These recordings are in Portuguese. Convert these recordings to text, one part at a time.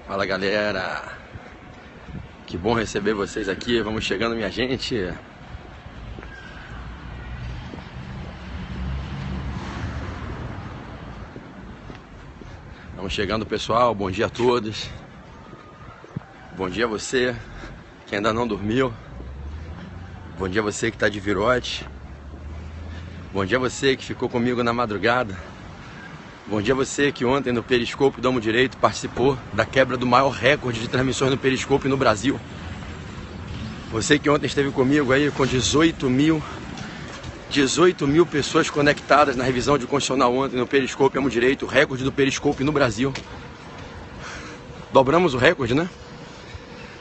Fala galera, que bom receber vocês aqui, vamos chegando minha gente. Vamos chegando pessoal, bom dia a todos. Bom dia a você que ainda não dormiu. Bom dia a você que está de virote. Bom dia a você que ficou comigo na madrugada. Bom dia a você que ontem no Periscope do Amo Direito participou da quebra do maior recorde de transmissões no Periscope no Brasil. Você que ontem esteve comigo aí com 18 mil pessoas conectadas na revisão de constitucional ontem no Periscope Amo Direito, o recorde do Periscope no Brasil. Dobramos o recorde, né?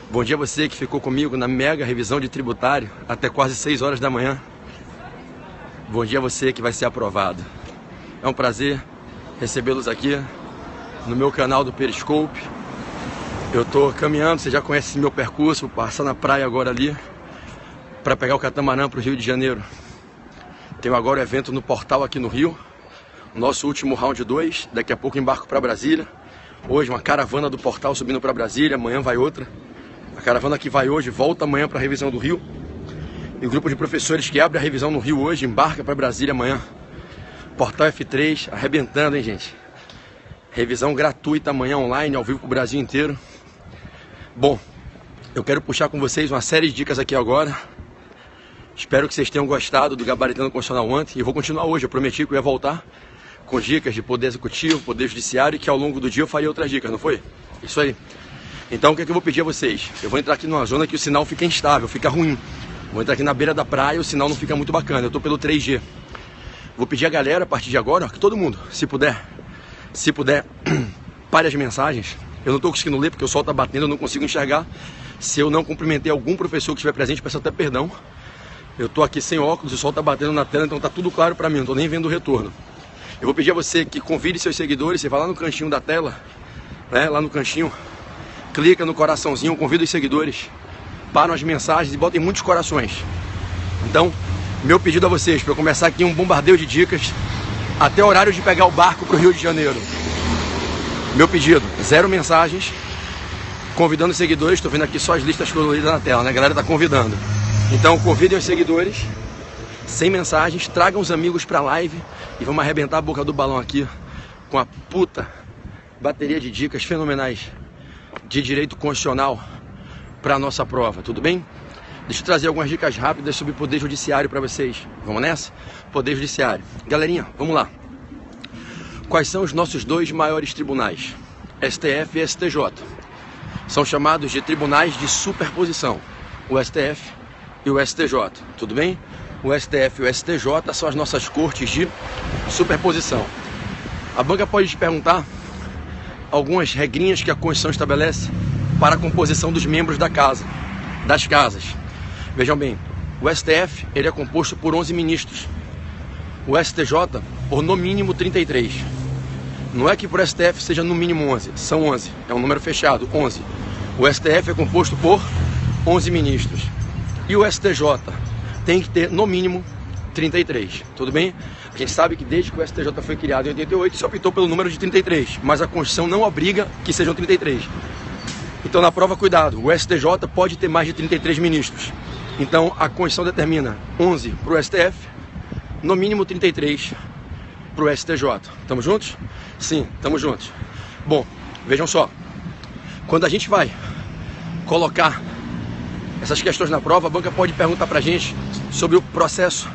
Bom dia a você que ficou comigo na mega revisão de tributário até quase 6 horas da manhã. Bom dia a você que vai ser aprovado. É um prazer recebê-los aqui no meu canal do Periscope. Eu estou caminhando, você já conhece meu percurso, vou passar na praia agora ali para pegar o catamarã para o Rio de Janeiro. Tenho agora o evento no Portal aqui no Rio, nosso último round 2, daqui a pouco embarco para Brasília. Hoje uma caravana do Portal subindo para Brasília, amanhã vai outra. A caravana que vai hoje volta amanhã para a revisão do Rio. E o grupo de professores que abre a revisão no Rio hoje embarca para Brasília amanhã. Portal F3 arrebentando, hein, gente? Revisão gratuita amanhã online, ao vivo pro Brasil inteiro. Bom, eu quero puxar com vocês uma série de dicas aqui agora. Espero que vocês tenham gostado do Gabaritando Constitucional ontem. E eu vou continuar hoje, eu prometi que eu ia voltar com dicas de poder executivo, poder judiciário, e que ao longo do dia eu faria outras dicas, não foi? Isso aí. Então o que é que eu vou pedir a vocês? Eu vou entrar aqui numa zona que o sinal fica instável, fica ruim. Vou entrar aqui na beira da praia, o sinal não fica muito bacana. Eu tô pelo 3G. Vou pedir a galera, a partir de agora, que todo mundo, se puder, pare as mensagens. Eu não estou conseguindo ler porque o sol está batendo, eu não consigo enxergar. Se eu não cumprimentei algum professor que estiver presente, peço até perdão. Eu estou aqui sem óculos, o sol está batendo na tela, então está tudo claro para mim, não estou nem vendo o retorno. Eu vou pedir a você que convide seus seguidores, você vai lá no cantinho da tela, né, lá no cantinho, clica no coraçãozinho, convida os seguidores, param as mensagens e botem muitos corações. Então, meu pedido a vocês, para eu começar aqui um bombardeio de dicas até o horário de pegar o barco para o Rio de Janeiro. Meu pedido, 0 mensagens, convidando os seguidores. Estou vendo aqui só as listas coloridas na tela, né? A galera está convidando. Então convidem os seguidores, sem mensagens, tragam os amigos para a live e vamos arrebentar a boca do balão aqui com a puta bateria de dicas fenomenais de direito constitucional para a nossa prova, tudo bem? Deixa eu trazer algumas dicas rápidas sobre Poder Judiciário para vocês. Vamos nessa? Poder Judiciário. Galerinha, vamos lá. Quais são os nossos 2 maiores tribunais? STF e STJ. São chamados de tribunais de superposição. O STF e o STJ. Tudo bem? O STF e o STJ são as nossas cortes de superposição. A banca pode te perguntar algumas regrinhas que a Constituição estabelece para a composição dos membros da casa, das casas. Vejam bem, o STF ele é composto por 11 ministros, o STJ por no mínimo 33. Não é que por STF seja no mínimo 11, são 11, é um número fechado, 11. O STF é composto por 11 ministros e o STJ tem que ter no mínimo 33, tudo bem? A gente sabe que desde que o STJ foi criado em 88 se optou pelo número de 33, mas a Constituição não obriga que sejam 33. Então na prova, cuidado, o STJ pode ter mais de 33 ministros. Então a Constituição determina 11 para o STF, no mínimo 33 para o STJ. Estamos juntos? Sim, estamos juntos. Bom, vejam só. Quando a gente vai colocar essas questões na prova, a banca pode perguntar para a gente sobre o processo,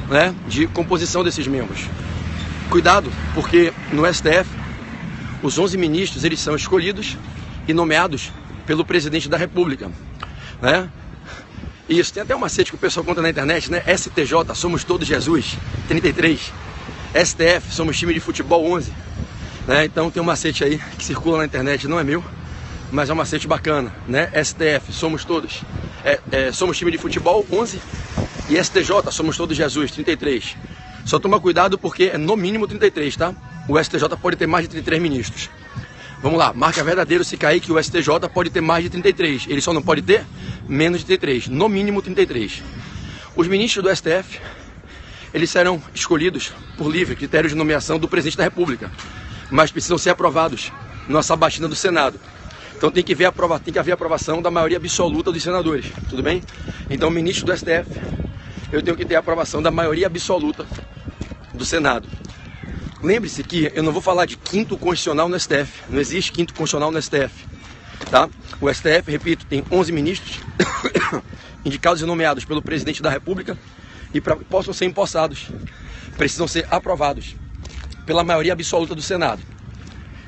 né, de composição desses membros. Cuidado, porque no STF, os 11 ministros eles são escolhidos e nomeados pelo presidente da República, né? Isso, tem até um macete que o pessoal conta na internet, né? STJ, somos todos Jesus, 33. STF, somos time de futebol, 11. Né? Então tem um macete aí que circula na internet, não é meu, mas é um macete bacana, né? STF, somos todos. Somos time de futebol, 11. E STJ, somos todos Jesus, 33. Só toma cuidado porque é no mínimo 33, tá? O STJ pode ter mais de 33 ministros. Vamos lá, marca verdadeiro se cair que o STJ pode ter mais de 33. Ele só não pode ter menos de 33, no mínimo 33. Os ministros do STF, eles serão escolhidos por livre critério de nomeação do presidente da República, mas precisam ser aprovados numa sabatina do Senado. Então tem que haver aprovação da maioria absoluta dos senadores, tudo bem? Então, ministro do STF, eu tenho que ter a aprovação da maioria absoluta do Senado. Lembre-se que eu não vou falar de quinto constitucional no STF, não existe quinto constitucional no STF, tá? O STF, repito, tem 11 ministros indicados e nomeados pelo presidente da República e para que possam ser empossados, precisam ser aprovados pela maioria absoluta do Senado.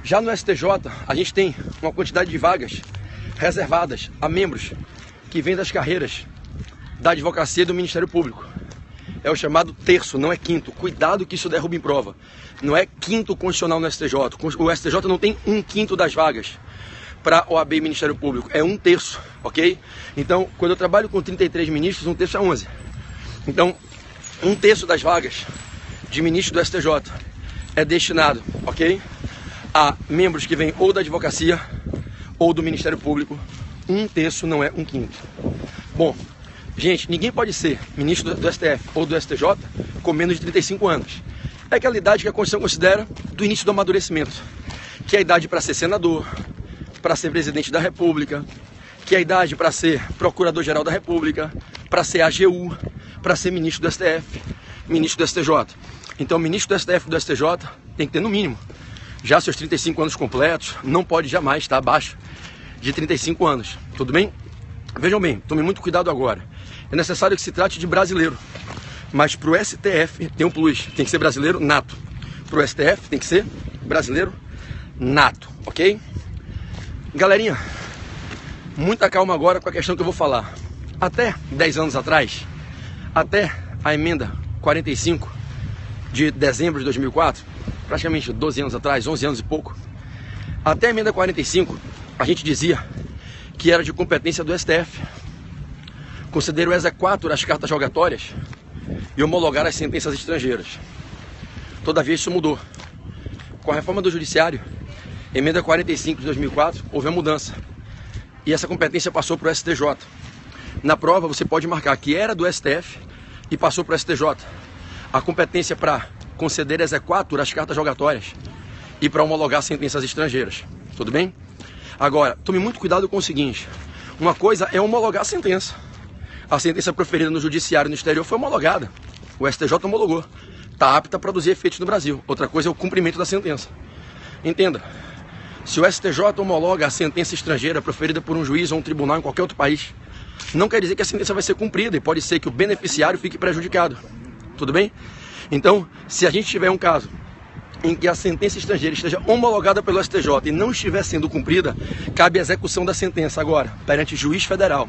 Já no STJ, a gente tem uma quantidade de vagas reservadas a membros que vêm das carreiras da advocacia e do Ministério Público. É o chamado terço, não é quinto. Cuidado que isso derruba em prova. Não é quinto constitucional no STJ. O STJ não tem 1/5 das vagas para OAB e Ministério Público. É 1/3, ok? Então, quando eu trabalho com 33 ministros, 1/3 é 11. Então, 1/3 das vagas de ministro do STJ é destinado, ok? A membros que vêm ou da advocacia ou do Ministério Público. 1/3 não é 1/5. Bom, gente, ninguém pode ser ministro do STF ou do STJ com menos de 35 anos. É aquela idade que a Constituição considera do início do amadurecimento, que é a idade para ser senador, para ser presidente da República, que é a idade para ser procurador-geral da República, para ser AGU, para ser ministro do STF, ministro do STJ. Então, ministro do STF e do STJ tem que ter no mínimo já seus 35 anos completos, não pode jamais estar abaixo de 35 anos, tudo bem? Vejam bem, tome muito cuidado agora. É necessário que se trate de brasileiro, mas para o STF tem um plus, tem que ser brasileiro nato. Para o STF tem que ser brasileiro nato, ok? Galerinha, muita calma agora com a questão que eu vou falar. Até 10 anos atrás, até a emenda 45 de dezembro de 2004, praticamente 12 anos atrás, 11 anos e pouco, até a emenda 45, a gente dizia que era de competência do STF conceder o exequatur às cartas rogatórias e homologar as sentenças estrangeiras. Todavia, isso mudou. Com a reforma do Judiciário, emenda 45 de 2004, houve a mudança. E essa competência passou para o STJ. Na prova, você pode marcar que era do STF e passou para o STJ. A competência para conceder exequatur às cartas rogatórias e para homologar sentenças estrangeiras. Tudo bem? Agora, tome muito cuidado com o seguinte. Uma coisa é homologar a sentença. A sentença proferida no judiciário no exterior foi homologada. O STJ homologou. Está apta a produzir efeitos no Brasil. Outra coisa é o cumprimento da sentença. Entenda. Se o STJ homologa a sentença estrangeira proferida por um juiz ou um tribunal em qualquer outro país, não quer dizer que a sentença vai ser cumprida e pode ser que o beneficiário fique prejudicado. Tudo bem? Então, se a gente tiver um caso em que a sentença estrangeira esteja homologada pelo STJ e não estiver sendo cumprida, cabe a execução da sentença agora, perante juiz federal.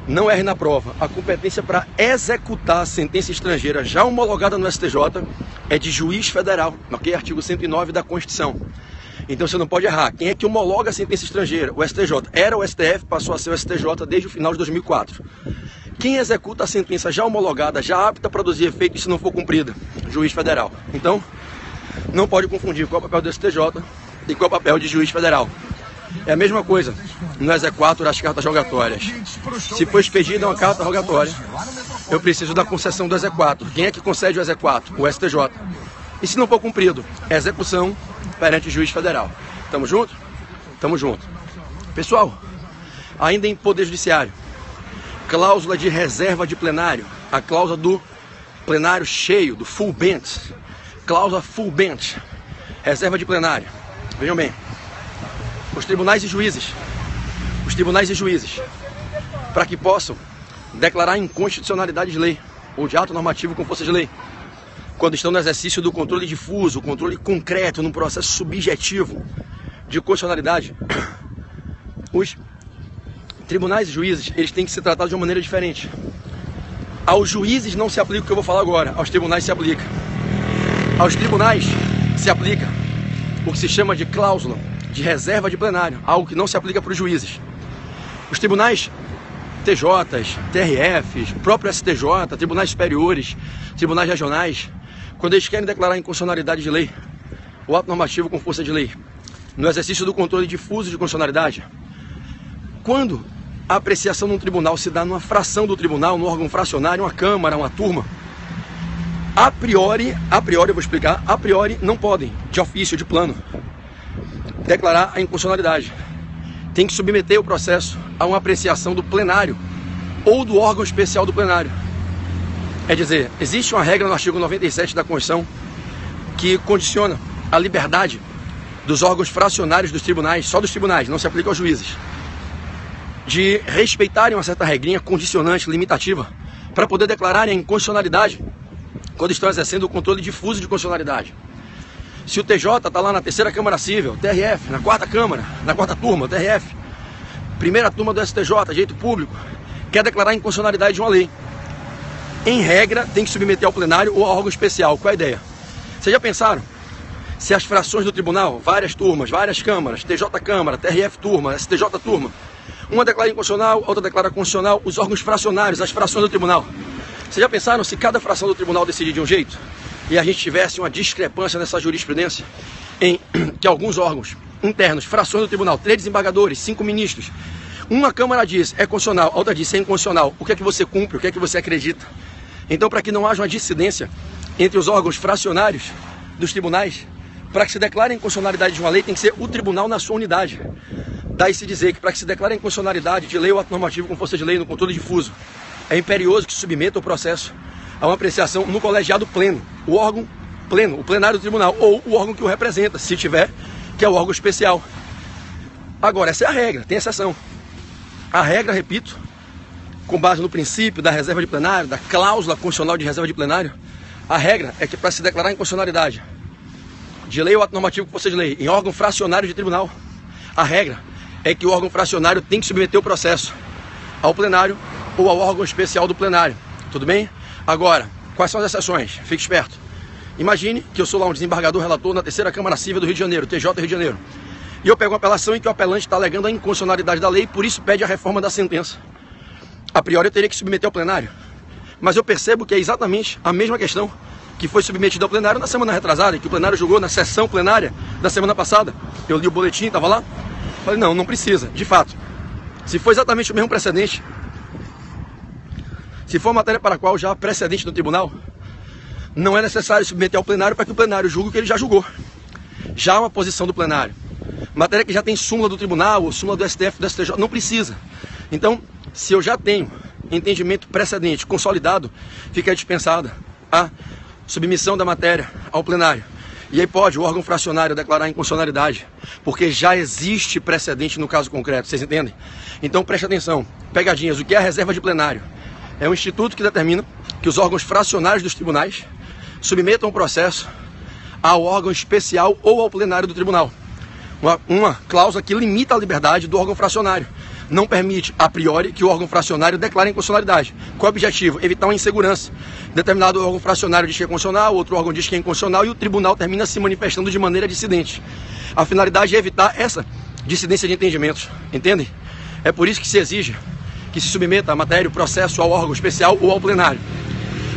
Não erre na prova. A competência para executar a sentença estrangeira já homologada no STJ é de juiz federal, ok? Artigo 109 da Constituição. Então você não pode errar. Quem é que homologa a sentença estrangeira? O STJ. Era o STF, passou a ser o STJ desde o final de 2004. Quem executa a sentença já homologada, já apta a produzir efeito e se não for cumprida? Juiz federal. Então, não pode confundir qual é o papel do STJ e qual é o papel de juiz federal. É a mesma coisa no exequatur das cartas rogatórias. Se for expedida uma carta rogatória, eu preciso da concessão do exequatur. Quem é que concede o exequatur? O STJ. E se não for cumprido, é execução perante juiz federal. Tamo junto? Tamo junto. Pessoal, ainda em Poder Judiciário, cláusula de reserva de plenário, a cláusula do plenário cheio, do full bench, cláusula full bench, reserva de plenário. Vejam bem, os tribunais e juízes, para que possam declarar inconstitucionalidade de lei ou de ato normativo com força de lei, quando estão no exercício do controle difuso, controle concreto, num processo subjetivo de constitucionalidade, os tribunais e juízes, eles têm que ser tratados de uma maneira diferente. Aos juízes não se aplica o que eu vou falar agora, aos tribunais se aplica. Aos tribunais se aplica o que se chama de cláusula de reserva de plenário, algo que não se aplica para os juízes. Os tribunais TJs, TRFs, próprio STJ, tribunais superiores, tribunais regionais, quando eles querem declarar inconstitucionalidade de lei, o ato normativo com força de lei, no exercício do controle difuso de constitucionalidade, quando a apreciação num tribunal se dá numa fração do tribunal, num órgão fracionário, uma câmara, uma turma, a priori, eu vou explicar, a priori não podem, de ofício, de plano, declarar a inconstitucionalidade. tem que submeter o processo a uma apreciação do plenário ou do órgão especial do plenário. É dizer, existe uma regra no artigo 97 da Constituição que condiciona a liberdade dos órgãos fracionários dos tribunais, só dos tribunais, não se aplica aos juízes, de respeitarem uma certa regrinha condicionante, limitativa, para poder declararem a inconstitucionalidade quando estão exercendo o controle difuso de constitucionalidade. Se o TJ está lá na terceira Câmara Civil, TRF, na quarta Câmara, na quarta turma, TRF, primeira turma do STJ, direito público, quer declarar a inconstitucionalidade de uma lei, em regra tem que submeter ao plenário ou ao órgão especial. Qual é a ideia? Vocês já pensaram se as frações do tribunal, várias turmas, várias câmaras, TJ Câmara, TRF turma, STJ turma, uma declara inconstitucional, outra declara constitucional, os órgãos fracionários, as frações do tribunal. Vocês já pensaram se cada fração do tribunal decidir de um jeito e a gente tivesse uma discrepância nessa jurisprudência em que alguns órgãos internos, frações do tribunal, 3 desembargadores, 5 ministros, uma Câmara diz é constitucional, a outra diz é inconstitucional, o que é que você cumpre, o que é que você acredita? Então, para que não haja uma dissidência entre os órgãos fracionários dos tribunais, para que se declare a inconstitucionalidade de uma lei, tem que ser o tribunal na sua unidade. Daí-se dizer que para que se declare a inconstitucionalidade de lei ou ato normativo com força de lei no controle difuso, é imperioso que se submeta o processo a uma apreciação no colegiado pleno, o órgão pleno, o plenário do tribunal, ou o órgão que o representa, se tiver, que é o órgão especial. Agora, essa é a regra, tem exceção. A regra, repito, com base no princípio da reserva de plenário, da cláusula constitucional de reserva de plenário, a regra é que para se declarar a inconstitucionalidade de lei ou ato normativo com força de lei em órgão fracionário de tribunal, a regra é que o órgão fracionário tem que submeter o processo ao plenário ou ao órgão especial do plenário. Tudo bem? Agora, quais são as exceções? Fique esperto. Imagine que eu sou lá um desembargador relator na terceira Câmara Civil do Rio de Janeiro, TJ Rio de Janeiro, e eu pego uma apelação em que o apelante está alegando a inconstitucionalidade da lei e por isso pede a reforma da sentença. A priori eu teria que submeter ao plenário, mas eu percebo que é exatamente a mesma questão que foi submetida ao plenário na semana retrasada, e que o plenário julgou na sessão plenária da semana passada. Eu li o boletim, estava lá, falei, não precisa, de fato. Se for exatamente o mesmo precedente, se for matéria para a qual já há precedente no tribunal, não é necessário submeter ao plenário para que o plenário julgue o que ele já julgou. Já há uma posição do plenário. Matéria que já tem súmula do tribunal, ou súmula do STF, do STJ, não precisa. Então, se eu já tenho entendimento precedente consolidado, fica dispensada a submissão da matéria ao plenário. E aí pode o órgão fracionário declarar a inconstitucionalidade, porque já existe precedente no caso concreto, vocês entendem? Então preste atenção, pegadinhas, o que é a reserva de plenário? É um instituto que determina que os órgãos fracionários dos tribunais submetam o processo ao órgão especial ou ao plenário do tribunal. Uma cláusula que limita a liberdade do órgão fracionário. Não permite, a priori, que o órgão fracionário declare a inconstitucionalidade. Qual é o objetivo? Evitar uma insegurança. Determinado órgão fracionário diz que é constitucional, outro órgão diz que é inconstitucional e o tribunal termina se manifestando de maneira dissidente. A finalidade é evitar essa dissidência de entendimentos. Entendem? É por isso que se exige que se submeta a matéria, o processo ao órgão especial ou ao plenário.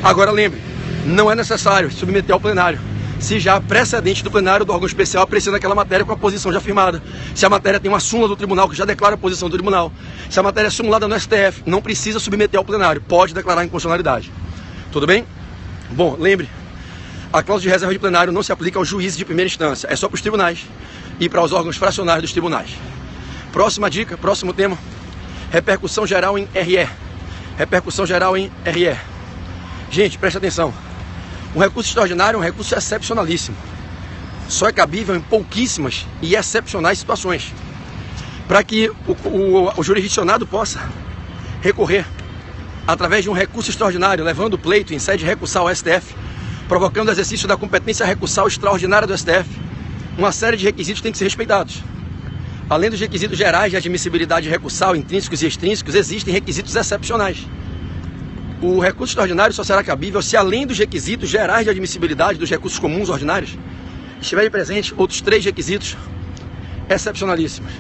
Agora lembre, não é necessário submeter ao plenário se já há precedente do plenário do órgão especial apreciando aquela matéria com a posição já firmada. Se a matéria tem uma súmula do tribunal que já declara a posição do tribunal. Se a matéria é simulada no STF, não precisa submeter ao plenário, pode declarar a inconstitucionalidade. Tudo bem? Bom, lembre, a cláusula de reserva de plenário não se aplica aos juízes de primeira instância, é só para os tribunais e para os órgãos fracionários dos tribunais. Próxima dica, próximo tema, repercussão geral em RE. Repercussão geral em RE. Gente, preste atenção. Um recurso extraordinário é um recurso excepcionalíssimo. Só é cabível em pouquíssimas e excepcionais situações. Para que o jurisdicionado possa recorrer através de um recurso extraordinário, levando o pleito em sede recursal ao STF, provocando o exercício da competência recursal extraordinária do STF, uma série de requisitos tem que ser respeitados. Além dos requisitos gerais de admissibilidade recursal, intrínsecos e extrínsecos, existem requisitos excepcionais. O recurso extraordinário só será cabível se, além dos requisitos gerais de admissibilidade dos recursos comuns ordinários, estiverem presentes outros 3 requisitos excepcionalíssimos.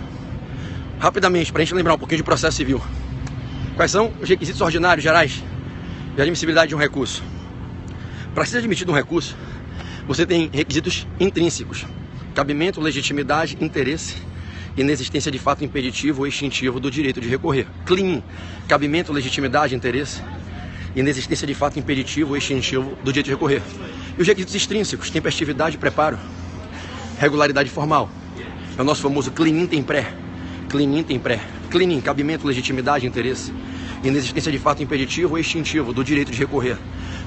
Rapidamente, para a gente lembrar um pouquinho de processo civil. Quais são os requisitos ordinários gerais de admissibilidade de um recurso? Para ser admitido um recurso, você tem requisitos intrínsecos: cabimento, legitimidade, interesse, inexistência de fato impeditivo ou extintivo do direito de recorrer. CLIM, cabimento, legitimidade, interesse, inexistência de fato impeditivo ou extintivo do direito de recorrer. E os requisitos extrínsecos: tempestividade, preparo, regularidade formal. É o nosso famoso CLIM tem pré. Cleanin tem pré. Cleanin, cabimento, legitimidade, interesse. Inexistência de fato impeditivo ou extintivo do direito de recorrer.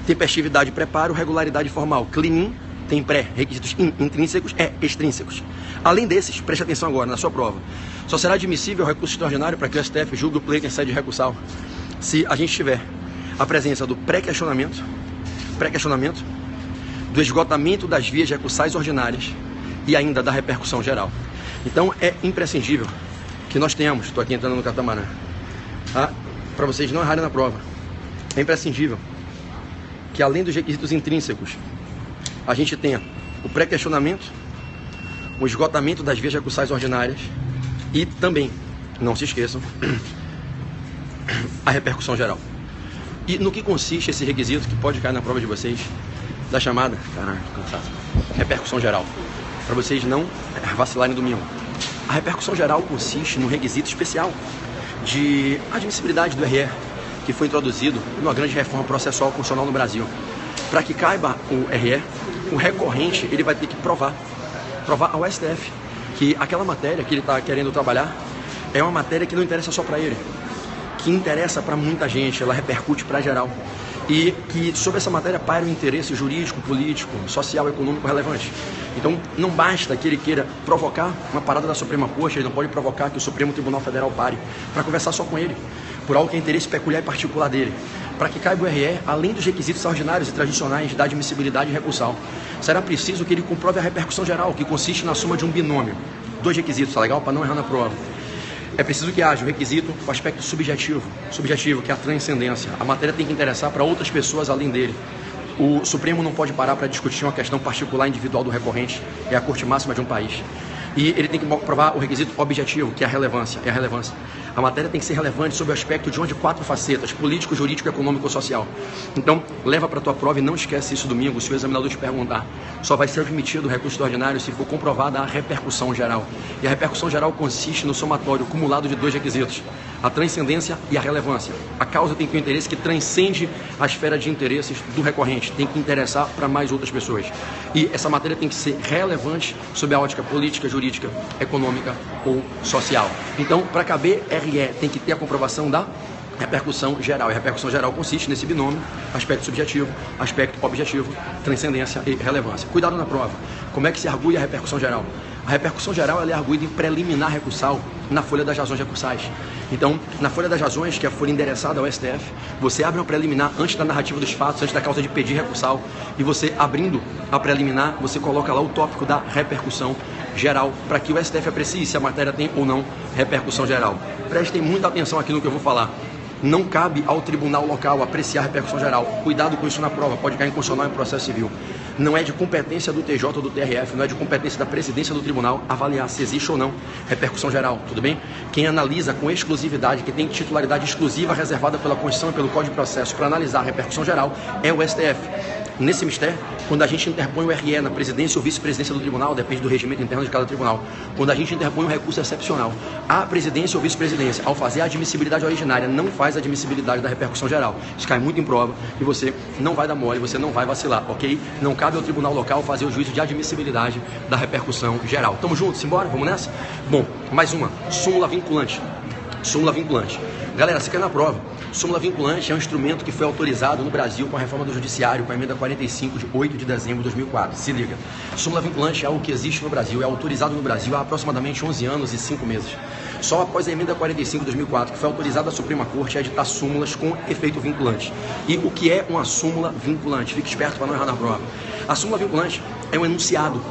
Tempestividade, preparo, regularidade formal. Cleanin tem pré, requisitos intrínsecos e extrínsecos. Além desses, preste atenção agora na sua prova. Só será admissível o recurso extraordinário para que o STF julgue o pleito em sede recursal se a gente tiver a presença do pré-questionamento, do esgotamento das vias recursais ordinárias e ainda da repercussão geral. Então é imprescindível que nós tenhamos, estou aqui entrando no catamarã, tá? Para vocês não errarem na prova, é imprescindível que além dos requisitos intrínsecos, a gente tenha o pré-questionamento, o esgotamento das vias recursais ordinárias e também, não se esqueçam, a repercussão geral. E no que consiste esse requisito, que pode cair na prova de vocês, da chamada, repercussão geral, para vocês não vacilarem domingo. A repercussão geral consiste num requisito especial de admissibilidade do RE, que foi introduzido numa grande reforma processual constitucional no Brasil. Para que caiba o RE, o recorrente ele vai ter que provar ao STF que aquela matéria que ele está querendo trabalhar é uma matéria que não interessa só para ele, que interessa para muita gente, ela repercute para geral. E que sobre essa matéria paira um interesse jurídico, político, social, econômico relevante. Então não basta que ele queira provocar uma parada da Suprema Corte, ele não pode provocar que o Supremo Tribunal Federal pare para conversar só com ele, por algo que é interesse peculiar e particular dele. Para que caiba o RE, além dos requisitos ordinários e tradicionais da admissibilidade recursal, será preciso que ele comprove a repercussão geral, que consiste na soma de um binômio. 2 requisitos, tá legal? Para não errar na prova. É preciso que haja o requisito, o aspecto subjetivo, que é a transcendência. A matéria tem que interessar para outras pessoas além dele. O Supremo não pode parar para discutir uma questão particular individual do recorrente, é a corte máxima de um país. E ele tem que provar o requisito objetivo, que é a relevância. A matéria tem que ser relevante sob o aspecto de uma de 4 facetas: político, jurídico, econômico ou social. Então, leva para a tua prova e não esquece isso domingo, se o examinador te perguntar. Só vai ser admitido o recurso extraordinário se for comprovada a repercussão geral. E a repercussão geral consiste no somatório cumulado de 2 requisitos: a transcendência e a relevância. A causa tem que ter um interesse que transcende a esfera de interesses do recorrente, tem que interessar para mais outras pessoas. E essa matéria tem que ser relevante sob a ótica política, jurídica, econômica ou social. Então, para caber RE, tem que ter a comprovação da repercussão geral. E a repercussão geral consiste nesse binômio: aspecto subjetivo, aspecto objetivo, transcendência e relevância. Cuidado na prova. Como é que se argui a repercussão geral? A repercussão geral ela é arguída em preliminar recursal na folha das razões recursais. Então, na folha das razões, que é a folha endereçada ao STF, você abre uma preliminar antes da narrativa dos fatos, antes da causa de pedir recursal, e você, abrindo a preliminar, você coloca lá o tópico da repercussão geral, para que o STF aprecie se a matéria tem ou não repercussão geral. Prestem muita atenção aqui no que eu vou falar. Não cabe ao tribunal local apreciar a repercussão geral. Cuidado com isso na prova, pode cair inconstitucional em processo civil. Não é de competência do TJ ou do TRF, não é de competência da presidência do tribunal avaliar se existe ou não repercussão geral, tudo bem? Quem analisa com exclusividade, que tem titularidade exclusiva reservada pela Constituição e pelo Código de Processo para analisar a repercussão geral é o STF. Nesse mistério, quando a gente interpõe o RE na presidência ou vice-presidência do tribunal, depende do regimento interno de cada tribunal, quando a gente interpõe um recurso excepcional, a presidência ou vice-presidência, ao fazer a admissibilidade originária, não faz a admissibilidade da repercussão geral. Isso cai muito em prova e você não vai dar mole, você não vai vacilar, ok? Não cabe ao tribunal local fazer o juízo de admissibilidade da repercussão geral. Tamo juntos? Simbora? Vamos nessa? Bom, mais uma. Súmula vinculante. Súmula vinculante. Galera, você quer na prova? Súmula vinculante é um instrumento que foi autorizado no Brasil com a reforma do Judiciário, com a emenda 45 de 8 de dezembro de 2004. Se liga. Súmula vinculante é algo que existe no Brasil, é autorizado no Brasil há aproximadamente 11 anos e 5 meses. Só após a emenda 45 de 2004, que foi autorizada a Suprema Corte a editar súmulas com efeito vinculante. E o que é uma súmula vinculante? Fique esperto para não errar na prova. A súmula vinculante é um enunciado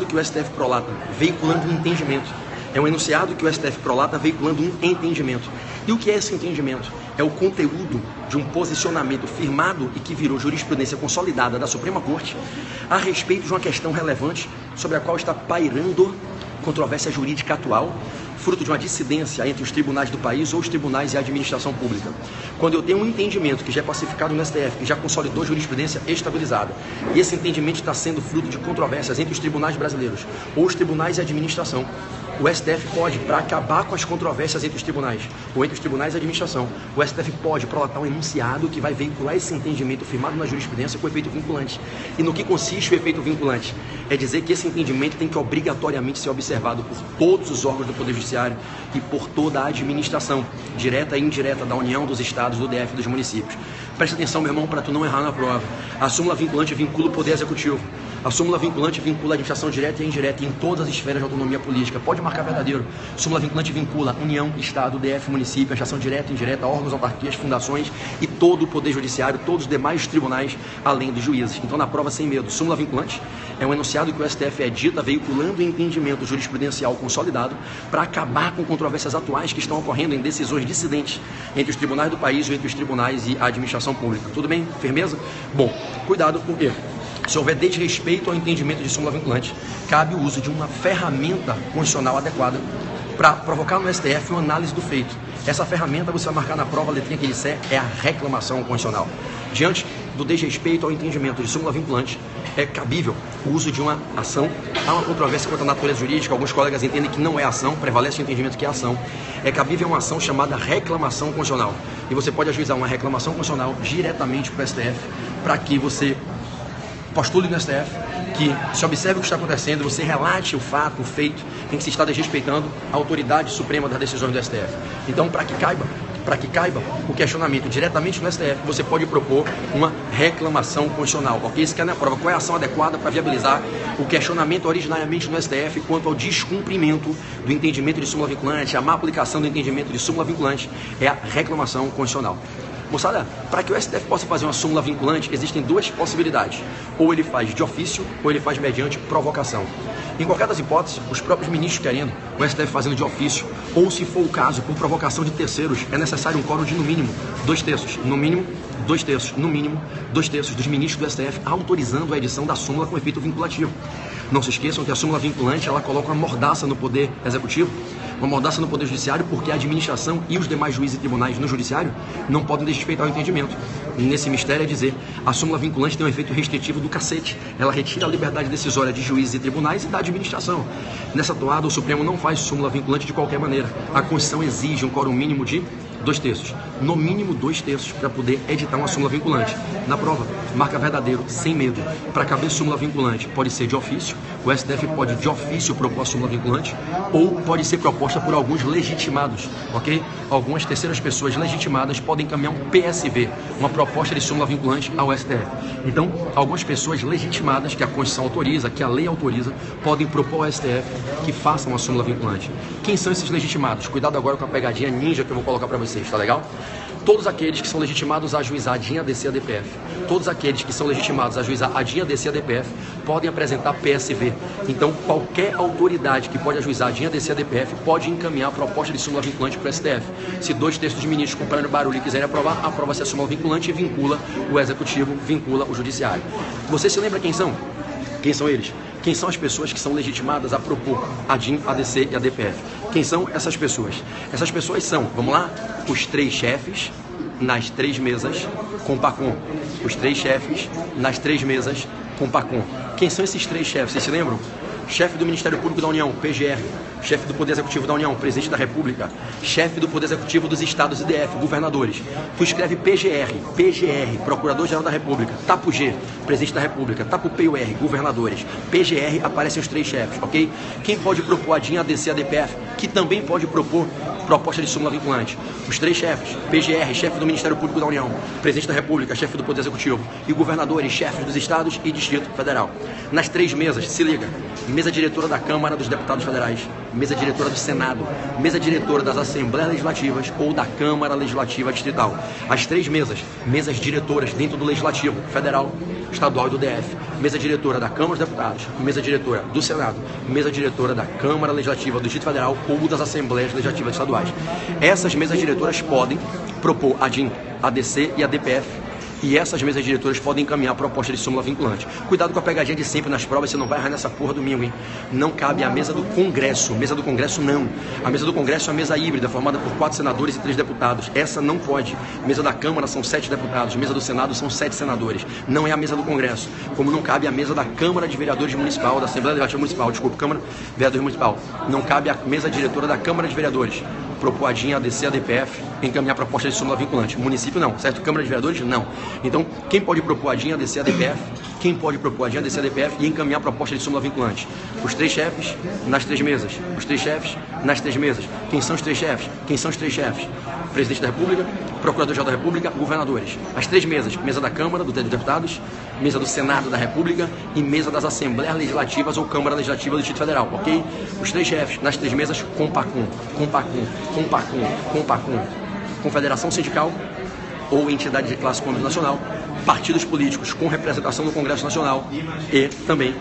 que o STF prolata, veiculando um entendimento. É um enunciado que o STF prolata veiculando um entendimento. E o que é esse entendimento? É o conteúdo de um posicionamento firmado e que virou jurisprudência consolidada da Suprema Corte a respeito de uma questão relevante sobre a qual está pairando controvérsia jurídica atual, fruto de uma dissidência entre os tribunais do país ou os tribunais e a administração pública. Quando eu tenho um entendimento que já é pacificado no STF, que já consolidou jurisprudência estabilizada, e esse entendimento está sendo fruto de controvérsias entre os tribunais brasileiros ou os tribunais e a administração, O STF pode, para acabar com as controvérsias entre os tribunais, ou entre os tribunais e a administração, o STF pode prolatar um enunciado que vai veicular esse entendimento firmado na jurisprudência com efeito vinculante. E no que consiste o efeito vinculante? É dizer que esse entendimento tem que obrigatoriamente ser observado por todos os órgãos do Poder Judiciário e por toda a administração, direta e indireta, da União, dos Estados, do DF e dos municípios. Presta atenção, meu irmão, para tu não errar na prova. A súmula vinculante vincula o Poder Executivo. A súmula vinculante vincula a administração direta e indireta em todas as esferas de autonomia política. Pode marcar verdadeiro. Súmula vinculante vincula União, Estado, DF, município, administração direta e indireta, órgãos, autarquias, fundações e todo o Poder Judiciário, todos os demais tribunais, além dos juízes. Então, na prova, sem medo. Súmula vinculante é um enunciado que o STF edita veiculando o entendimento jurisprudencial consolidado para acabar com controvérsias atuais que estão ocorrendo em decisões dissidentes entre os tribunais do país ou entre os tribunais e a administração pública. Tudo bem? Firmeza? Bom, cuidado, por quê? Se houver desrespeito ao entendimento de súmula vinculante, cabe o uso de uma ferramenta constitucional adequada para provocar no STF uma análise do feito. Essa ferramenta, você vai marcar na prova, a letrinha que ele disser, é a reclamação constitucional. Diante do desrespeito ao entendimento de súmula vinculante, é cabível o uso de uma ação. Há uma controvérsia quanto à natureza jurídica, alguns colegas entendem que não é ação, prevalece o entendimento que é ação. É cabível uma ação chamada reclamação constitucional. E você pode ajuizar uma reclamação constitucional diretamente para o STF, para que você postule no STF, que se observe o que está acontecendo, você relate o fato, o feito, em que se está desrespeitando a autoridade suprema das decisões do STF. Então, para que caiba o questionamento diretamente no STF, você pode propor uma reclamação constitucional, ok? Isso que é na prova. Qual é a ação adequada para viabilizar o questionamento originariamente no STF quanto ao descumprimento do entendimento de súmula vinculante, a má aplicação do entendimento de súmula vinculante, é a reclamação constitucional. Moçada, para que o STF possa fazer uma súmula vinculante, existem duas possibilidades. Ou ele faz de ofício, ou ele faz mediante provocação. Em qualquer das hipóteses, os próprios ministros querendo, o STF fazendo de ofício, ou se for o caso, por provocação de terceiros, é necessário um quórum de no mínimo 2/3. No mínimo 2/3. No mínimo 2/3 dos ministros do STF autorizando a edição da súmula com efeito vinculativo. Não se esqueçam que a súmula vinculante, ela coloca uma mordaça no Poder Executivo, uma mordaça no Poder Judiciário, porque a administração e os demais juízes e tribunais no Judiciário não podem desrespeitar o entendimento. Nesse mistério é dizer, a súmula vinculante tem um efeito restritivo do cacete. Ela retira a liberdade decisória de juízes e tribunais e da administração. Nessa toada, o Supremo não faz súmula vinculante de qualquer maneira. A Constituição exige um quórum mínimo de 2/3. No mínimo 2/3 para poder editar uma súmula vinculante. Na prova, marca verdadeiro, sem medo. Para caber súmula vinculante, pode ser de ofício. O STF pode de ofício propor a súmula vinculante, ou pode ser proposta por alguns legitimados, ok? Algumas terceiras pessoas legitimadas podem encaminhar um PSV, uma proposta de súmula vinculante ao STF. Então, algumas pessoas legitimadas, que a Constituição autoriza, que a lei autoriza, podem propor ao STF que façam a súmula vinculante. Quem são esses legitimados? Cuidado agora com a pegadinha ninja que eu vou colocar para vocês, tá legal? Todos aqueles que são legitimados a ajuizar a DIN, ADC e ADPF, todos aqueles que são legitimados a ajuizar a DIN, ADC e ADPF, podem apresentar PSV. Então, qualquer autoridade que pode ajuizar a DIN, ADC e ADPF pode encaminhar a proposta de súmula vinculante para o STF. Se 2/3 dos ministros comprando barulho e quiserem aprovar, aprova-se a súmula vinculante e vincula o Executivo, vincula o Judiciário. Você se lembra quem são? Quem são eles? Quem são as pessoas que são legitimadas a propor a DIN, ADC e ADPF? Quem são essas pessoas? Essas pessoas são, vamos lá, os 3 chefes nas 3 mesas com PACOM. Os 3 chefes nas 3 mesas com PACOM. Quem são esses 3 chefes? Vocês se lembram? Chefe do Ministério Público da União, PGR. Chefe do Poder Executivo da União, Presidente da República. Chefe do Poder Executivo dos Estados e DF, governadores. Tu escreve PGR, Procurador-Geral da República. Tapo G, Presidente da República. Tapo PUR, governadores. PGR, aparecem os 3 chefes, ok? Quem pode propor a DIN, ADC, ADPF, que também pode propor proposta de súmula vinculante? Os 3 chefes, PGR, chefe do Ministério Público da União, Presidente da República, chefe do Poder Executivo, e governadores, chefes dos Estados e Distrito Federal. Nas 3 mesas, se liga, mesa diretora da Câmara dos Deputados Federais, mesa diretora do Senado, mesa diretora das Assembleias Legislativas ou da Câmara Legislativa Distrital. As 3 mesas diretoras dentro do Legislativo Federal, Estadual e do DF, mesa diretora da Câmara dos Deputados, mesa diretora do Senado, mesa diretora da Câmara Legislativa do Distrito Federal ou das Assembleias Legislativas Estaduais. Essas mesas diretoras podem propor a DIN, ADC e ADPF E essas mesas diretoras podem encaminhar proposta de súmula vinculante. Cuidado com a pegadinha de sempre nas provas, você não vai errar nessa porra domingo, hein? Não cabe a mesa do Congresso. Mesa do Congresso, não. A mesa do Congresso é a mesa híbrida, formada por 4 senadores e 3 deputados. Essa não pode. Mesa da Câmara são 7 deputados. Mesa do Senado são 7 senadores. Não é a mesa do Congresso. Como não cabe a mesa da Câmara de Vereadores Municipal, da Assembleia Legislativa Municipal, desculpa, Câmara de Vereadores Municipal. Não cabe a mesa diretora da Câmara de Vereadores propor a DIN, ADC, ADPF, encaminhar proposta de súmula vinculante. Município não, certo? Câmara de Vereadores não. Então, quem pode propor a DIN, ADC, ADPF? Quem pode propor a DIN, ADC, ADPF e encaminhar proposta de súmula vinculante? Os 3 chefes nas 3 mesas. Os 3 chefes nas 3 mesas. Quem são os 3 chefes? Quem são os 3 chefes? Presidente da República, Procurador-Geral da República, governadores. As 3 mesas. Mesa da Câmara, dos Deputados, mesa do Senado da República e mesa das Assembleias Legislativas ou Câmara Legislativa do Distrito Federal, ok? Os 3 chefes nas 3 mesas, Compacum, Confederação Sindical ou entidade de classe com âmbito nacional, partidos políticos com representação no Congresso Nacional e também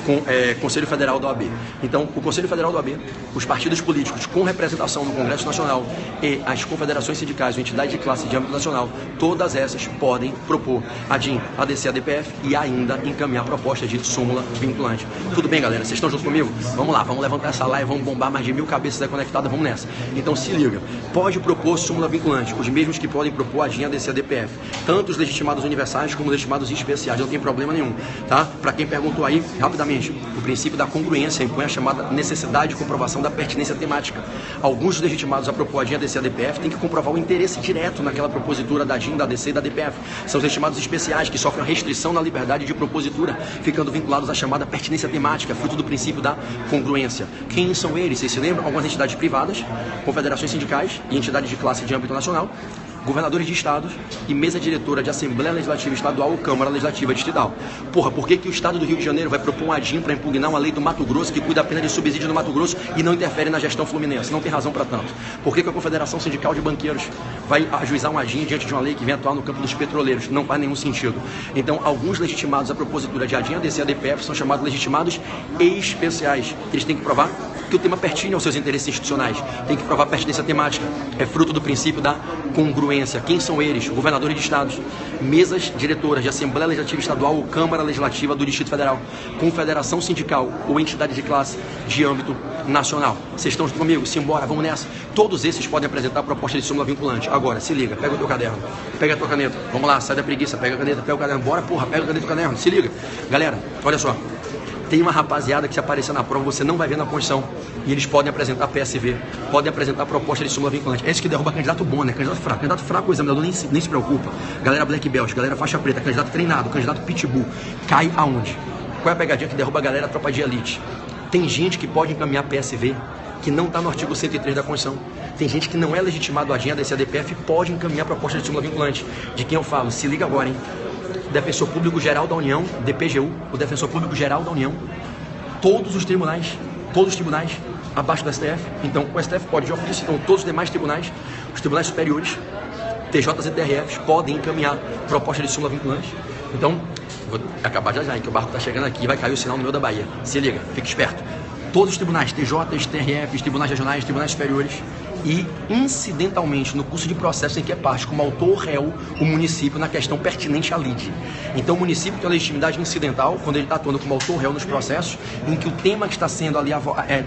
com Conselho Federal da OAB. Então, o Conselho Federal da OAB, os partidos políticos com representação no Congresso Nacional e as confederações sindicais ou entidades de classe de âmbito nacional, todas essas podem propor a DIN, ADC, ADPF e ainda encaminhar proposta de súmula vinculante. Tudo bem, galera? Vocês estão junto comigo? Vamos lá, vamos levantar essa live, vamos bombar mais de 1000 cabeças aí conectadas, vamos nessa. Então, se liga. Pode propor súmula vinculante, os mesmos que podem propor a DIN, ADC, ADPF. Tanto os legitimados universais como os legitimados especiais, não tem problema nenhum, tá? Para quem perguntou aí, rapidamente, o princípio da congruência impõe a chamada necessidade de comprovação da pertinência temática. Alguns dos legitimados a propor a DIN, ADC e ADPF têm que comprovar o interesse direto naquela propositura da DIN, da ADC e da ADPF. São os legitimados especiais que sofrem a restrição na liberdade de propositura, ficando vinculados à chamada pertinência temática, fruto do princípio da congruência. Quem são eles? Vocês se lembram? Algumas entidades privadas, confederações sindicais e entidades de classe de âmbito nacional, governadores de estados e mesa diretora de Assembleia Legislativa Estadual ou Câmara Legislativa Distrital. Porra, por que o Estado do Rio de Janeiro vai propor uma DIN para impugnar uma lei do Mato Grosso que cuida apenas de subsídio no Mato Grosso e não interfere na gestão fluminense? Não tem razão para tanto. Por que a Confederação Sindical de Banqueiros vai ajuizar uma DIN diante de uma lei que vem atuar no campo dos petroleiros? Não faz nenhum sentido. Então, alguns legitimados à propositura de ADIN, ADC e ADPF são chamados legitimados especiais. Eles têm que provar que o tema pertine aos seus interesses institucionais. Tem que provar pertinência temática. É fruto do princípio da congruência. Quem são eles? Governadores de estados, mesas diretoras de Assembleia Legislativa Estadual ou Câmara Legislativa do Distrito Federal, confederação sindical ou entidade de classe de âmbito nacional. Vocês estão junto comigo? Simbora, vamos nessa. Todos esses podem apresentar proposta de súmula vinculante. Agora, se liga, pega o teu caderno, pega a tua caneta, vamos lá, sai da preguiça, pega a caneta, pega o caderno, bora porra, pega a caneta e o caderno, se liga. Galera, olha só. Tem uma rapaziada que se aparecer na prova, você não vai ver na Constituição. E eles podem apresentar PSV, podem apresentar proposta de súmula vinculante. É isso que derruba candidato bom, né? Candidato fraco. Candidato fraco, o examinador nem se preocupa. Galera Black Belt, galera faixa preta, candidato treinado, candidato pitbull. Cai aonde? Qual é a pegadinha que derruba a galera tropa de elite? Tem gente que pode encaminhar PSV que não está no artigo 103 da Constituição. Tem gente que não é legitimado a DIN, ADC, ADPF e pode encaminhar proposta de súmula vinculante. De quem eu falo? Se liga agora, hein? Defensor Público Geral da União, DPGU, o Defensor Público Geral da União, todos os tribunais abaixo do STF. Então, o STF pode, de ofício, então todos os demais tribunais, os tribunais superiores, TJs e TRFs, podem encaminhar proposta de súmula vinculante. Então, vou acabar já, que o barco está chegando aqui e vai cair o sinal no meio da Bahia. Se liga, fique esperto. Todos os tribunais, TJs, TRFs, tribunais regionais, tribunais superiores, e, incidentalmente, no curso de processo em que é parte como autor réu o município na questão pertinente à lide. Então, o município tem a legitimidade incidental, quando ele está atuando como autor réu nos processos, em que o tema que está sendo ali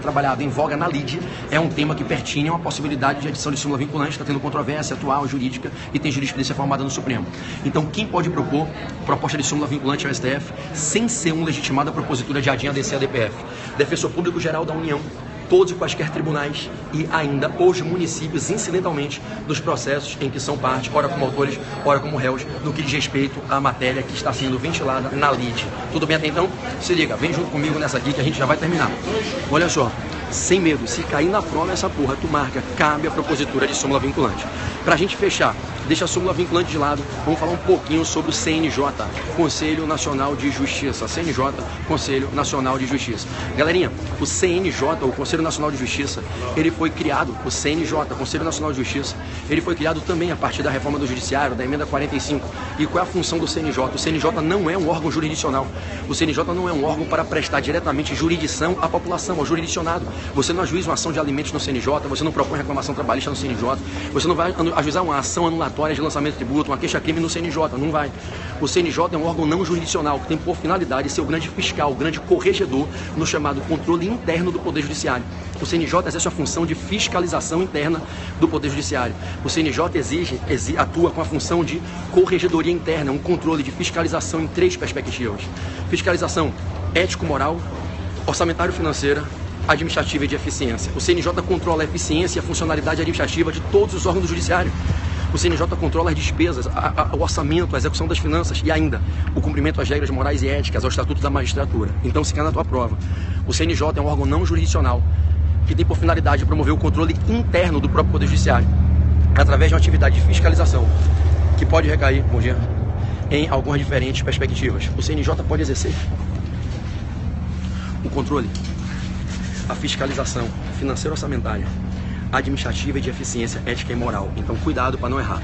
trabalhado em voga na lide é um tema que pertine a uma possibilidade de adição de súmula vinculante, está tendo controvérsia atual, jurídica, e tem jurisprudência formada no Supremo. Então, quem pode propor proposta de súmula vinculante ao STF sem ser um legitimado a propositura de ADIN, ADC, ADPF? Defensor Público Geral da União, todos e quaisquer tribunais e ainda os municípios, incidentalmente, nos processos em que são parte, ora como autores, ora como réus, no que diz respeito à matéria que está sendo ventilada na lide. Tudo bem até então? Se liga, vem junto comigo nessa aqui que a gente já vai terminar. Olha só, sem medo, se cair na prova essa porra, tu marca, cabe a propositura de súmula vinculante. Pra gente fechar, deixa a súmula vinculante de lado, vamos falar um pouquinho sobre o CNJ, Conselho Nacional de Justiça. CNJ, Conselho Nacional de Justiça. Galerinha, o CNJ, o Conselho Nacional de Justiça, ele foi criado, o CNJ, Conselho Nacional de Justiça, ele foi criado também a partir da reforma do Judiciário, da emenda 45. E qual é a função do CNJ? O CNJ não é um órgão jurisdicional. O CNJ não é um órgão para prestar diretamente jurisdição à população, ao jurisdicionado. Você não ajuiza uma ação de alimentos no CNJ, você não propõe reclamação trabalhista no CNJ, você não vai ajuizar uma ação anulatória de lançamento de tributo, uma queixa-crime no CNJ, não vai. O CNJ é um órgão não jurisdicional que tem por finalidade ser o grande fiscal, o grande corregedor no chamado controle interno do Poder Judiciário. O CNJ exerce a função de fiscalização interna do Poder Judiciário. O CNJ atua com a função de corregedoria interna, um controle de fiscalização em 3 perspectivas. Fiscalização ético-moral, orçamentário-financeira, administrativa e de eficiência. O CNJ controla a eficiência e a funcionalidade administrativa de todos os órgãos do Judiciário. O CNJ controla as despesas, o orçamento, a execução das finanças e ainda o cumprimento às regras morais e éticas, ao Estatuto da Magistratura. Então, se cai na tua prova, o CNJ é um órgão não jurisdicional que tem por finalidade promover o controle interno do próprio Poder Judiciário, através de uma atividade de fiscalização que pode recair, bom dia, em algumas diferentes perspectivas. O CNJ pode exercer o controle, a fiscalização financeira orçamentária, administrativa e de eficiência ética e moral. Então, cuidado para não errar.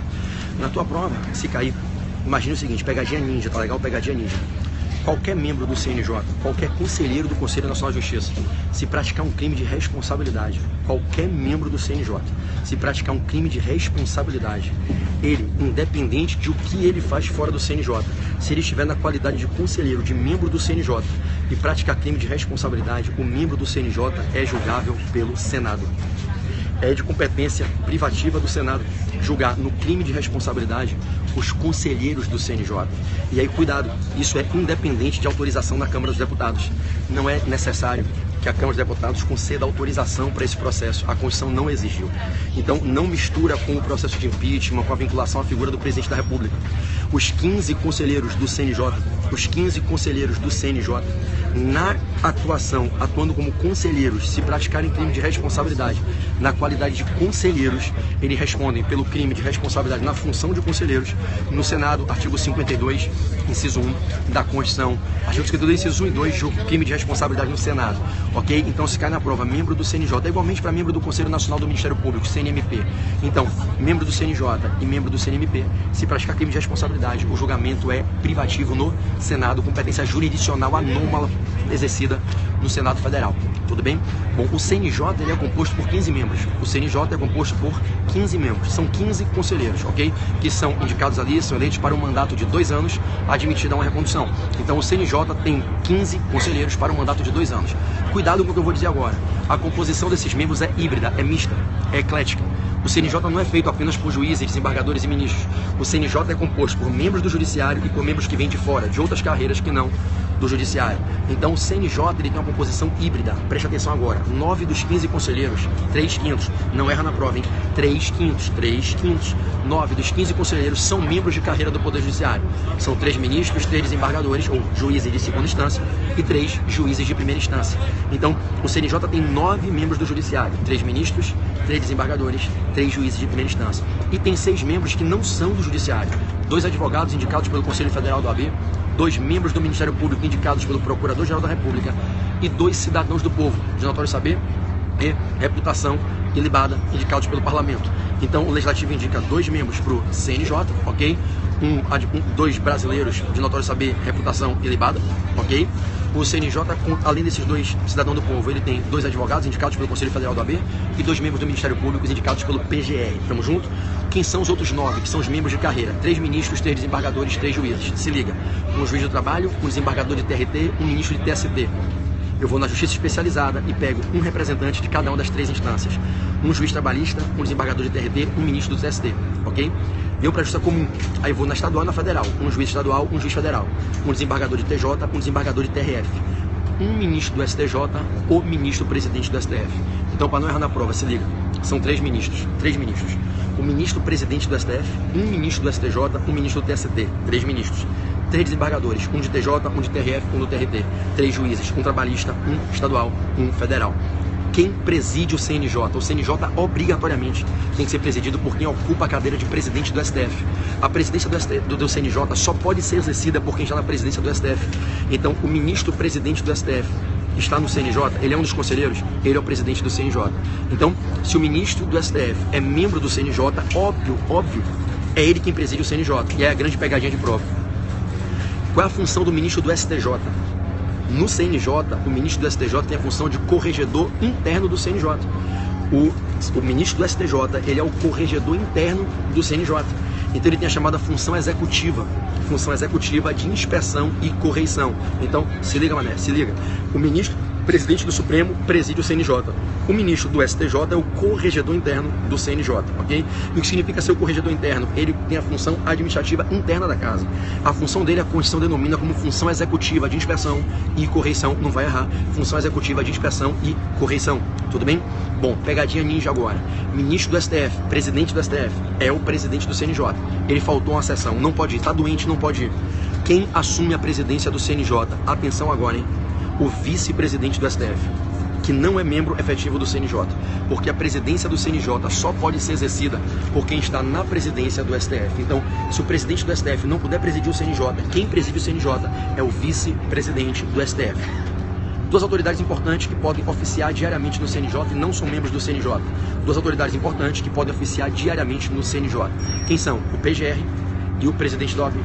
Na tua prova, se cair, imagine o seguinte, pegadinha ninja, tá legal? Pegadinha ninja. Qualquer membro do CNJ, qualquer conselheiro do Conselho Nacional de Justiça, se praticar um crime de responsabilidade, qualquer membro do CNJ, se praticar um crime de responsabilidade, ele, independente de o que ele faz fora do CNJ, se ele estiver na qualidade de conselheiro, de membro do CNJ, e praticar crime de responsabilidade, o membro do CNJ é julgável pelo Senado. É de competência privativa do Senado julgar no crime de responsabilidade os conselheiros do CNJ. E aí, cuidado, isso é independente de autorização da Câmara dos Deputados. Não é necessário que a Câmara dos Deputados conceda autorização para esse processo. A Constituição não exigiu. Então, não mistura com o processo de impeachment, com a vinculação à figura do Presidente da República. Os 15 conselheiros do CNJ, na atuação, atuando como conselheiros, se praticarem crime de responsabilidade, na qualidade de conselheiros, eles respondem pelo crime de responsabilidade na função de conselheiros. No Senado, artigo 52, inciso 1 da Constituição, artigo 52, inciso 1 e 2, crime de responsabilidade no Senado. Ok? Então, se cai na prova membro do CNJ, é igualmente para membro do Conselho Nacional do Ministério Público, CNMP. Então, membro do CNJ e membro do CNMP, se praticar crime de responsabilidade, o julgamento é privativo no Senado, competência jurisdicional anômala exercida no Senado Federal. Tudo bem? Bom, o CNJ ele é composto por 15 membros. O CNJ é composto por 15 membros. São 15 conselheiros, ok? Que são indicados ali, são eleitos para um mandato de 2 anos, admitida uma recondução. Então, o CNJ tem 15 conselheiros para um mandato de 2 anos. Cuidado com o que eu vou dizer agora. A composição desses membros é híbrida, é mista, é eclética. O CNJ não é feito apenas por juízes, desembargadores e ministros. O CNJ é composto por membros do Judiciário e por membros que vêm de fora, de outras carreiras que não do Judiciário. Então o CNJ ele tem uma composição híbrida. Preste atenção agora. 9 dos 15 conselheiros, 3/5, não erra na prova, hein? 3/5. 9 dos 15 conselheiros são membros de carreira do Poder Judiciário. São 3 ministros, 3 desembargadores, ou juízes de segunda instância, e 3 juízes de primeira instância. Então, o CNJ tem 9 membros do Judiciário, 3 ministros, 3 desembargadores, 3 juízes de primeira instância. E tem 6 membros que não são do Judiciário. 2 advogados indicados pelo Conselho Federal do OAB, 2 membros do Ministério Público indicados pelo Procurador-Geral da República e 2 cidadãos do povo, de notório saber e reputação ilibada, indicados pelo Parlamento. Então, o Legislativo indica 2 membros para o CNJ, ok? 2 brasileiros de notório saber, reputação ilibada, ok? O CNJ, além desses 2 cidadãos do povo, ele tem 2 advogados indicados pelo Conselho Federal do OAB e 2 membros do Ministério Público indicados pelo PGR. Tamo junto? Quem são os outros 9, que são os membros de carreira? 3 ministros, 3 desembargadores, 3 juízes. Se liga. Um juiz do trabalho, um desembargador de TRT, um ministro de TST. Eu vou na justiça especializada e pego um representante de cada uma das 3 instâncias. Um juiz trabalhista, um desembargador de TRT, um ministro do TST, ok? Deu para a justiça comum. Aí eu vou na estadual e na federal. Um juiz estadual, um juiz federal. Um desembargador de TJ, um desembargador de TRF. Um ministro do STJ, o ministro presidente do STF. Então, para não errar na prova, se liga. São 3 ministros. 3 ministros. O ministro presidente do STF, um ministro do STJ, um ministro do TST. 3 ministros. 3 desembargadores, um de TJ, um de TRF, um do TRT. 3 juízes, um trabalhista, um estadual, um federal. Quem preside o CNJ? O CNJ obrigatoriamente tem que ser presidido por quem ocupa a cadeira de presidente do STF. A presidência do CNJ só pode ser exercida por quem está na presidência do STF. Então, o ministro presidente do STF está no CNJ, ele é um dos conselheiros, ele é o presidente do CNJ. Então, se o ministro do STF é membro do CNJ, óbvio, é ele quem preside o CNJ. E é a grande pegadinha de prova. Qual é a função do ministro do STJ? No CNJ, o ministro do STJ tem a função de corregedor interno do CNJ. O ministro do STJ, ele é o corregedor interno do CNJ. Então ele tem a chamada função executiva de inspeção e correição. Então, se liga, mané, se liga. O ministro, presidente do Supremo, preside o CNJ. O ministro do STJ é o corregedor interno do CNJ, ok? E o que significa ser o corregedor interno? Ele tem a função administrativa interna da casa. A função dele, a Constituição denomina como função executiva de inspeção e correição, não vai errar, função executiva de inspeção e correição, tudo bem? Bom, pegadinha ninja agora. Ministro do STF, presidente do STF, é o presidente do CNJ. Ele faltou uma sessão, não pode ir, tá doente, não pode ir. Quem assume a presidência do CNJ? Atenção agora, hein? O vice-presidente do STF, que não é membro efetivo do CNJ, porque a presidência do CNJ só pode ser exercida por quem está na presidência do STF. Então, se o presidente do STF não puder presidir o CNJ, quem preside o CNJ é o vice-presidente do STF. Duas autoridades importantes que podem oficiar diariamente no CNJ e não são membros do CNJ. Duas autoridades importantes que podem oficiar diariamente no CNJ. Quem são? O PGR e o presidente da OAB.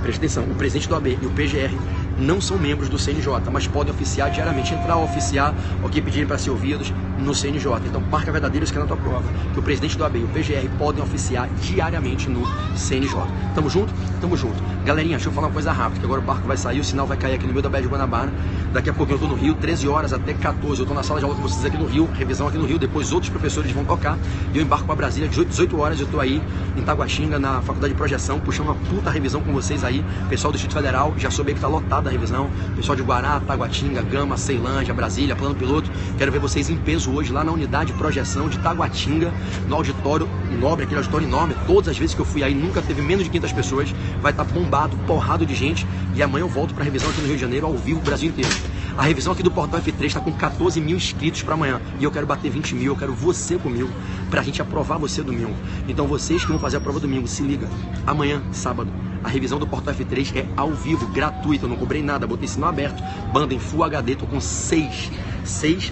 Preste atenção, o presidente da OAB e o PGR não são membros do CNJ, mas podem oficiar diariamente, entrar a oficiar, ok, pedirem para ser ouvidos no CNJ. Então, marca verdadeiro, isso que é na tua prova, que o presidente do OAB e o PGR podem oficiar diariamente no CNJ. Tamo junto? Tamo junto. Galerinha, deixa eu falar uma coisa rápida, que agora o barco vai sair, o sinal vai cair aqui no meio da Baía de Guanabara. Daqui a pouco eu tô no Rio, 13 horas até 14. Eu tô na sala de aula com vocês aqui no Rio, revisão aqui no Rio, depois outros professores vão tocar e eu embarco para Brasília, 18 horas eu tô aí em Taguatinga, na Faculdade de Projeção, puxando uma puta revisão com vocês aí. Pessoal do Distrito Federal, já soube que tá lotada a revisão. Pessoal de Guará, Taguatinga, Gama, Ceilândia, Brasília, Plano Piloto. Quero ver vocês em peso hoje lá na unidade de projeção de Taguatinga, no auditório nobre, aquele auditório enorme. Todas as vezes que eu fui aí, nunca teve menos de 500 pessoas. Vai estar bombado, porrado de gente. E amanhã eu volto para revisão aqui no Rio de Janeiro, ao vivo, o Brasil inteiro. A revisão aqui do Portal F3 está com 14 mil inscritos para amanhã. E eu quero bater 20 mil, eu quero você comigo, pra gente aprovar você domingo. Então vocês que vão fazer a prova domingo, se liga. Amanhã, sábado, a revisão do Portal F3 é ao vivo, gratuita, eu não cobrei nada, botei sinal aberto, banda em Full HD, tô com 6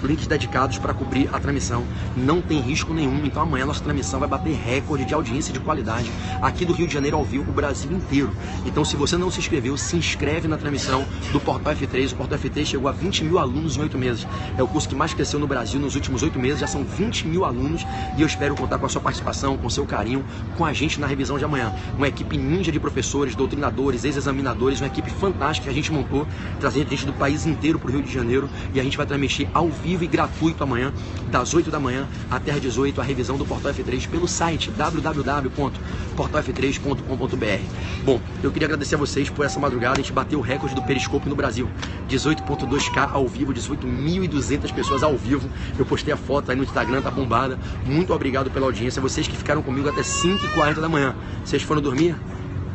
links dedicados para cobrir a transmissão, não tem risco nenhum. Então amanhã a nossa transmissão vai bater recorde de audiência e de qualidade aqui do Rio de Janeiro ao vivo, o Brasil inteiro. Então se você não se inscreveu, se inscreve na transmissão do Portal F3. O Portal F3 chegou a 20 mil alunos em 8 meses, é o curso que mais cresceu no Brasil nos últimos 8 meses, já são 20 mil alunos e eu espero contar com a sua participação, com o seu carinho, com a gente na revisão de amanhã. Uma equipe ninja de professores, doutrinadores, ex-examinadores, uma equipe fantástica que a gente montou, trazendo gente do país inteiro para o Rio de Janeiro, e a gente vai transmitir ao vivo e gratuito amanhã, das 8 da manhã até as 18, a revisão do Portal F3 pelo site www.portalf3.com.br. Bom, eu queria agradecer a vocês por essa madrugada. A gente bateu o recorde do Periscope no Brasil, 18.2K ao vivo, 18.200 pessoas ao vivo. Eu postei a foto aí no Instagram, tá bombada. Muito obrigado pela audiência, vocês que ficaram comigo até 5h40 da manhã. Vocês foram dormir?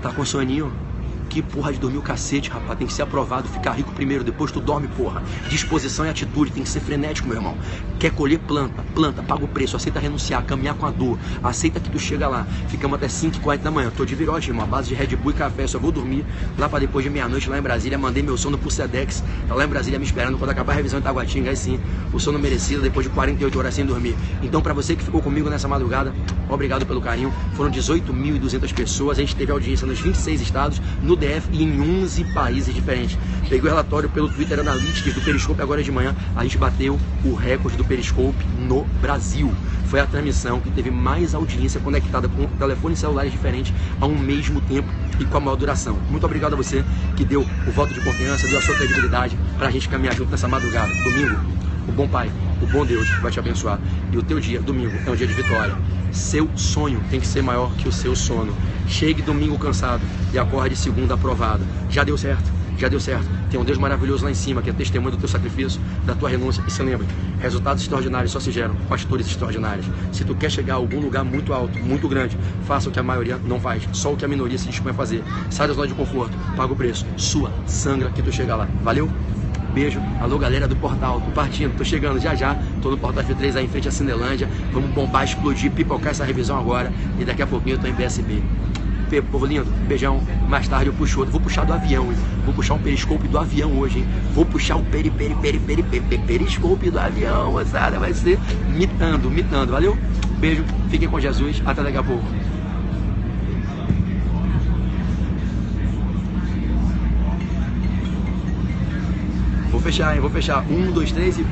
Tá com soninho? Que porra de dormir o cacete, rapaz. Tem que ser aprovado, ficar rico primeiro, depois tu dorme, porra. Disposição e atitude, tem que ser frenético, meu irmão. Quer colher, planta, paga o preço, aceita renunciar, caminhar com a dor, aceita que tu chega lá. Ficamos até 5h40 da manhã, tô de virote, irmão, base de Red Bull e café, só vou dormir lá pra depois de meia-noite lá em Brasília. Mandei meu sono pro Sedex, tá lá em Brasília me esperando quando acabar a revisão em Taguatinga, aí sim, o sono merecido depois de 48 horas sem dormir. Então pra você que ficou comigo nessa madrugada, obrigado pelo carinho. Foram 18.200 pessoas, a gente teve audiência nos 26 estados, no DF e em 11 países diferentes. Peguei o relatório pelo Twitter Analytics do Periscope agora de manhã, a gente bateu o recorde do Periscope no Brasil. Foi a transmissão que teve mais audiência conectada com telefones celulares diferentes ao mesmo tempo e com a maior duração. Muito obrigado a você que deu o voto de confiança, deu a sua credibilidade pra gente caminhar junto nessa madrugada. Domingo, o bom Pai, o bom Deus vai te abençoar. E o teu dia, domingo, é um dia de vitória. Seu sonho tem que ser maior que o seu sono. Chegue domingo cansado e acorde segunda aprovado. Já deu certo? Já deu certo. Tem um Deus maravilhoso lá em cima, que é testemunho do teu sacrifício, da tua renúncia. E se lembra, resultados extraordinários só se geram com atitudes extraordinárias. Se tu quer chegar a algum lugar muito alto, muito grande, faça o que a maioria não faz, só o que a minoria se dispõe a fazer. Sai da zona de conforto, paga o preço, sua, sangra que tu chega lá. Valeu? Beijo, alô galera do Portal, tô partindo, tô chegando já, tô no Portal F3 aí em frente à Cinelândia, vamos bombar, explodir, pipocar essa revisão agora e daqui a pouquinho eu tô em BSB. Povo lindo, beijão, mais tarde eu puxo outro, vou puxar do avião, hein? Vou puxar um periscope do avião hoje, hein? Vou puxar o periscope do avião, moçada, vai ser mitando, valeu? Beijo, fiquem com Jesus, até daqui a pouco. fechar, hein? Vou fechar. 1, 2, 3 e...